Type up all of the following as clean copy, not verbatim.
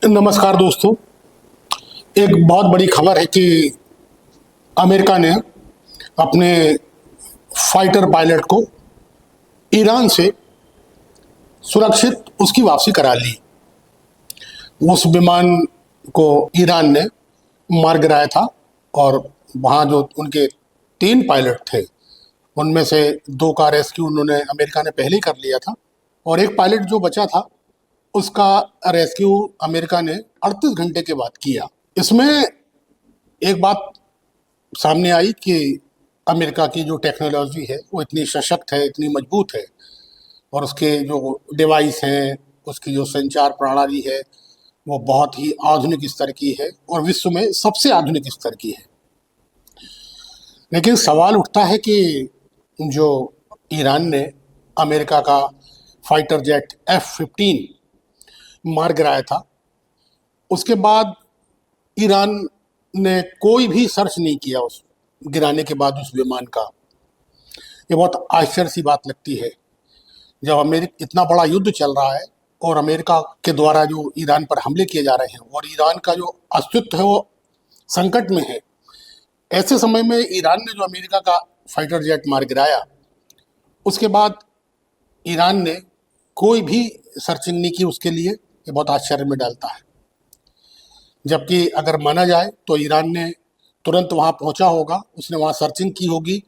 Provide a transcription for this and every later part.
नमस्कार दोस्तों। एक बहुत बड़ी खबर है कि अमेरिका ने अपने फाइटर पायलट को ईरान से सुरक्षित उसकी वापसी करा ली। उस विमान को ईरान ने मार गिराया था और वहाँ जो उनके 3 पायलट थे उनमें से 2 का रेस्क्यू उन्होंने अमेरिका ने पहले ही कर लिया था और एक पायलट जो बचा था उसका रेस्क्यू अमेरिका ने 38 घंटे के बाद किया। इसमें एक बात सामने आई कि अमेरिका की जो टेक्नोलॉजी है वो इतनी सशक्त है, इतनी मजबूत है और उसके जो डिवाइस हैं, उसकी जो संचार प्रणाली है वो बहुत ही आधुनिक स्तर की है और विश्व में सबसे आधुनिक स्तर की है। लेकिन सवाल उठता है कि जो ईरान ने अमेरिका का फाइटर जेट F-15 मार गिराया था, उसके बाद ईरान ने कोई भी सर्च नहीं किया उस गिराने के बाद उस विमान का। ये बहुत आश्चर्य सी बात लगती है जब अमेरिका इतना बड़ा युद्ध चल रहा है और अमेरिका के द्वारा जो ईरान पर हमले किए जा रहे हैं और ईरान का जो अस्तित्व है वो संकट में है। ऐसे समय में ईरान ने जो अमेरिका का फाइटर जेट मार गिराया, उसके बाद ईरान ने कोई भी सर्चिंग नहीं की उसके लिए। ये बहुत आश्चर्य में डालता है। जबकि अगर माना जाए तो ईरान ने तुरंत वहाँ पहुँचा होगा, उसने वहाँ सर्चिंग की होगी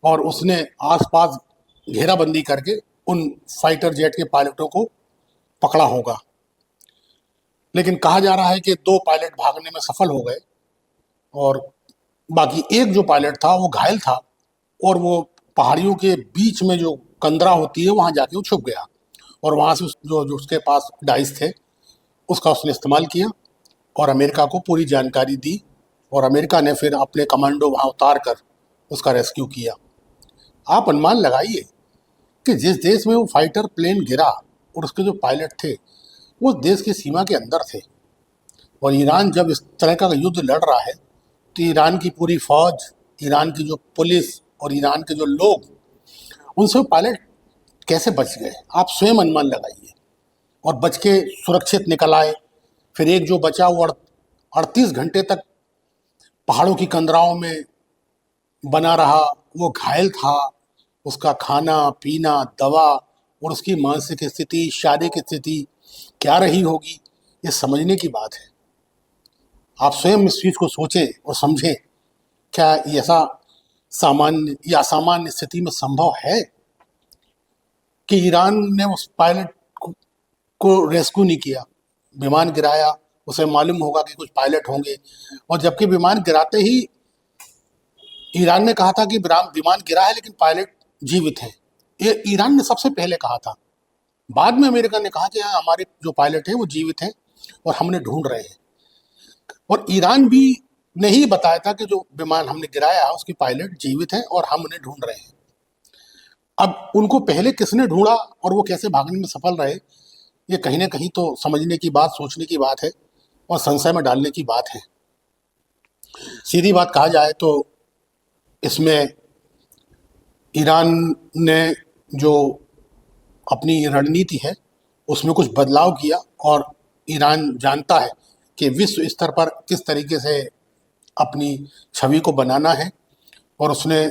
और उसने आसपास घेराबंदी करके उन फाइटर जेट के पायलटों को पकड़ा होगा। लेकिन कहा जा रहा है कि 2 पायलट भागने में सफल हो गए और बाकी एक जो पायलट था वो घायल था और वो पहाड़ियों के बीच में जो कंदरा होती है वहाँ जाके वो छुप गया और वहाँ से जो उसके पास डाइस थे उसका उसने इस्तेमाल किया और अमेरिका को पूरी जानकारी दी और अमेरिका ने फिर अपने कमांडो वहाँ उतार कर उसका रेस्क्यू किया। आप अनुमान लगाइए कि जिस देश में वो फाइटर प्लेन गिरा और उसके जो पायलट थे वो देश की सीमा के अंदर थे और ईरान जब इस तरह का युद्ध लड़ रहा है तो ईरान की पूरी फौज, ईरान की जो पुलिस और ईरान के जो लोग, उनसे पायलट कैसे बच गए आप स्वयं अनुमान लगाइए और बच के सुरक्षित निकल आए। फिर एक जो बचा वो 38 घंटे तक पहाड़ों की कंदराओं में बना रहा, वो घायल था। उसका खाना पीना, दवा और उसकी मानसिक स्थिति, शारीरिक स्थिति क्या रही होगी, ये समझने की बात है। आप स्वयं इस चीज़ को सोचें और समझें, क्या ऐसा सामान्य या असामान्य स्थिति में संभव है कि ईरान ने उस पायलट को रेस्क्यू नहीं किया, विमान गिराया, उसे मालूम होगा कि कुछ पायलट होंगे और जबकि विमान गिराते ही ईरान ने कहा था कि विमान गिरा है लेकिन पायलट जीवित हैं। ये ईरान ने सबसे पहले कहा था। बाद में अमेरिका ने कहा कि हाँ, हमारे जो पायलट हैं वो जीवित हैं और हमने ढूंढ रहे हैं। और ईरान भी ने ही बताया था कि जो विमान हमने गिराया उसके पायलट जीवित हैं और हम उन्हें ढूंढ रहे हैं। अब उनको पहले किसने ढूंढा और वो कैसे भागने में सफल रहे, ये कहीं ना कहीं तो समझने की बात, सोचने की बात है और संशय में डालने की बात है। सीधी बात कहा जाए तो इसमें ईरान ने जो अपनी रणनीति है उसमें कुछ बदलाव किया और ईरान जानता है कि विश्व स्तर पर किस तरीके से अपनी छवि को बनाना है और उसने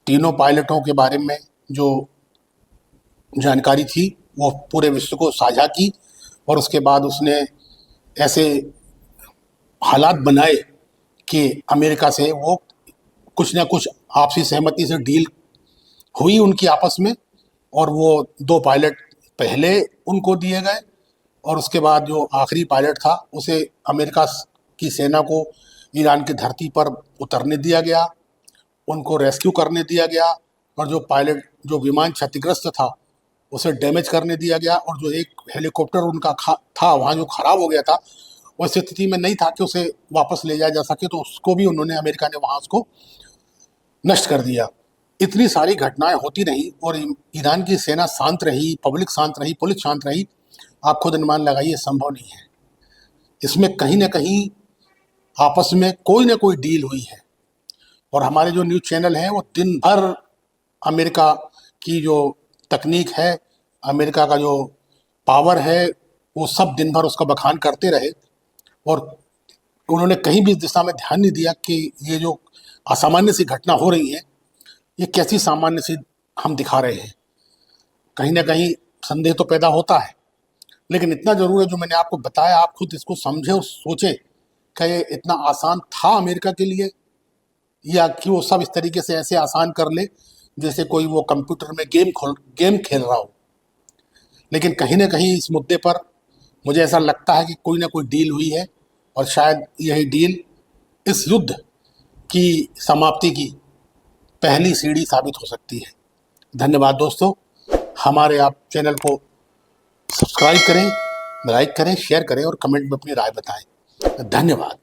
तीनों पायलटों के बारे में जो जानकारी थी वो पूरे विश्व को साझा की और उसके बाद उसने ऐसे हालात बनाए कि अमेरिका से वो कुछ ना कुछ आपसी सहमति से डील हुई उनकी आपस में और वो 2 पायलट पहले उनको दिए गए और उसके बाद जो आखिरी पायलट था उसे अमेरिका की सेना को ईरान की धरती पर उतरने दिया गया, उनको रेस्क्यू करने दिया गया और जो पायलट, जो विमान क्षतिग्रस्त था उसे डैमेज करने दिया गया और जो एक हेलीकॉप्टर उनका था वहाँ जो खराब हो गया था वो स्थिति में नहीं था कि उसे वापस ले जाया जा सके, तो उसको भी उन्होंने, अमेरिका ने वहाँ उसको नष्ट कर दिया। इतनी सारी घटनाएं होती रही और ईरान की सेना शांत रही, पब्लिक शांत रही, पुलिस शांत रही। आप खुद अनुमान लगाइए, संभव नहीं है। इसमें कहीं ना कहीं आपस में कोई ना कोई डील हुई है और हमारे जो न्यूज़ चैनल हैं वो दिन भर अमेरिका की जो तकनीक है, अमेरिका का जो पावर है वो सब दिन भर उसका बखान करते रहे और उन्होंने कहीं भी इस दिशा में ध्यान नहीं दिया कि ये जो असामान्य सी घटना हो रही है ये कैसी सामान्य सी हम दिखा रहे हैं। कहीं ना कहीं संदेह तो पैदा होता है, लेकिन इतना जरूर है जो मैंने आपको बताया, आप खुद इसको समझे और सोचे कि ये इतना आसान था अमेरिका के लिए, या कि वो सब इस तरीके से ऐसे आसान कर ले जैसे कोई वो कंप्यूटर में गेम खेल रहा हो। लेकिन कहीं ना कहीं इस मुद्दे पर मुझे ऐसा लगता है कि कोई ना कोई डील हुई है और शायद यही डील इस युद्ध की समाप्ति की पहली सीढ़ी साबित हो सकती है। धन्यवाद दोस्तों, हमारे आप चैनल को सब्सक्राइब करें, लाइक करें, शेयर करें और कमेंट में अपनी राय बताएं। धन्यवाद।